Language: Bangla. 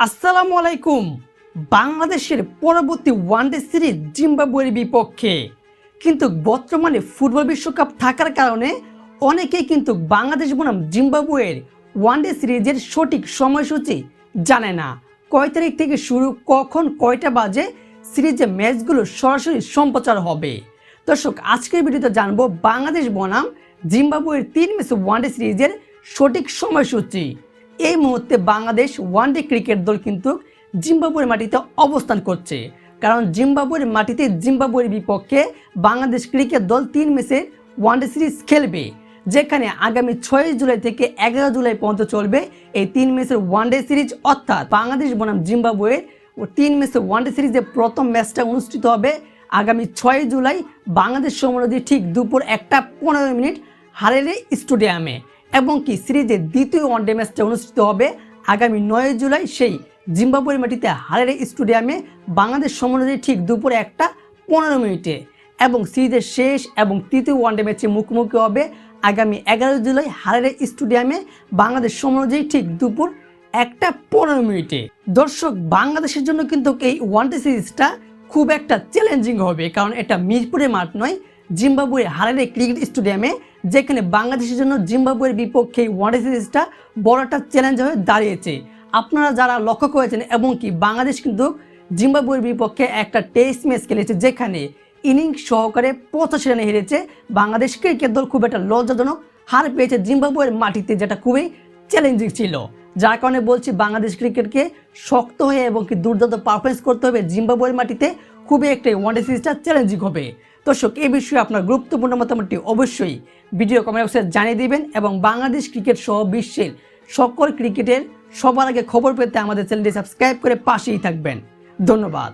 আসসালামু আলাইকুম। বাংলাদেশের পরবর্তী ওয়ানডে সিরিজ জিম্বাবুয়ের বিপক্ষে। কিন্তু বর্তমানে ফুটবল বিশ্বকাপ থাকার কারণে অনেকেই কিন্তু বাংলাদেশ বনাম জিম্বাবুয়ের ওয়ানডে সিরিজের সঠিক সময়সূচি জানে না। কয় তারিখ থেকে শুরু, কখন কয়টা বাজে সিরিজের ম্যাচগুলো সরাসরি সম্প্রচার হবে। দর্শক, আজকের ভিডিওতে জানবো বাংলাদেশ বনাম জিম্বাবুয়ের 3 ম্যাচ ওয়ানডে সিরিজের সঠিক সময়সূচি। এই মুহূর্তে বাংলাদেশ ওয়ানডে ক্রিকেট দল কিন্তু জিম্বাবুয়ের মাটিতে অবস্থান করছে, কারণ জিম্বাবুয়ের মাটিতে জিম্বাবুয়ের বিপক্ষে বাংলাদেশ ক্রিকেট দল 3 ম্যাচের ওয়ানডে সিরিজ খেলবে, যেখানে আগামী 6 জুলাই থেকে 11 জুলাই পর্যন্ত চলবে এই 3 ম্যাচের ওয়ানডে সিরিজ। অর্থাৎ বাংলাদেশ বনাম জিম্বাবুয়ের 3 ম্যাচের ওয়ানডে সিরিজের প্রথম ম্যাচটা অনুষ্ঠিত হবে আগামী 6 জুলাই বাংলাদেশ সময় অনুযায়ী ঠিক দুপুর 1:15 হারেরে স্টেডিয়ামে, এবং কি সিরিজের দ্বিতীয় ওয়ানডে ম্যাচটা অনুষ্ঠিত হবে আগামী 9 জুলাই সেই জিম্বাবুয়ের মাটিতে হারেরে স্টেডিয়ামে বাংলাদেশ সময় অনুযায়ী ঠিক দুপুর 1:15 এবং সিরিজের শেষ এবং তৃতীয় ওয়ানডে ম্যাচে মুখোমুখি হবে আগামী 11 জুলাই হারেরে স্টেডিয়ামে বাংলাদেশ সময় অনুযায়ী ঠিক দুপুর 1:15। দর্শক, বাংলাদেশের জন্য কিন্তু এই ওয়ানডে সিরিজটা খুব একটা চ্যালেঞ্জিং হবে, কারণ এটা মিরপুরের মাঠ নয়, জিম্বাবুয়ের হারেরে ক্রিকেট স্টেডিয়ামে, যেখানে বাংলাদেশের জন্য জিম্বাবুয়ের বিপক্ষে ওয়ানডে সিরিজটা বড় একটা চ্যালেঞ্জ হয়ে দাঁড়িয়েছে। আপনারা যারা লক্ষ্য করেছেন, এবং কি বাংলাদেশ কিন্তু জিম্বাবুয়ের বিপক্ষে একটা টেস্ট ম্যাচ খেলেছে, যেখানে ইনিংস সহকারে 85 রানে হেরেছে বাংলাদেশ ক্রিকেট দল। খুব একটা লজ্জাজনক হার পেয়েছে জিম্বাবুয়ের মাটিতে, যেটা খুবই চ্যালেঞ্জিং ছিল। যার কারণে বলছি বাংলাদেশ ক্রিকেটকে শক্ত হয়ে এবং কি দুর্দান্ত পারফরমেন্স করতে হবে জিম্বাবুয়ের মাটিতে। খুবই একটা ওয়ানডে সিরিজটা চ্যালেঞ্জিং হবে। দর্শক, এই বিষয়ে আপনার গুরুত্বপূর্ণ মতামতটি অবশ্যই ভিডিও কমেন্ট বক্সে জানিয়ে দিবেন, এবং বাংলাদেশ ক্রিকেট সহ বিশ্বের সকল ক্রিকেটের সবার আগে খবর পেতে আমাদের চ্যানেলটি সাবস্ক্রাইব করে পাশেই থাকবেন। ধন্যবাদ।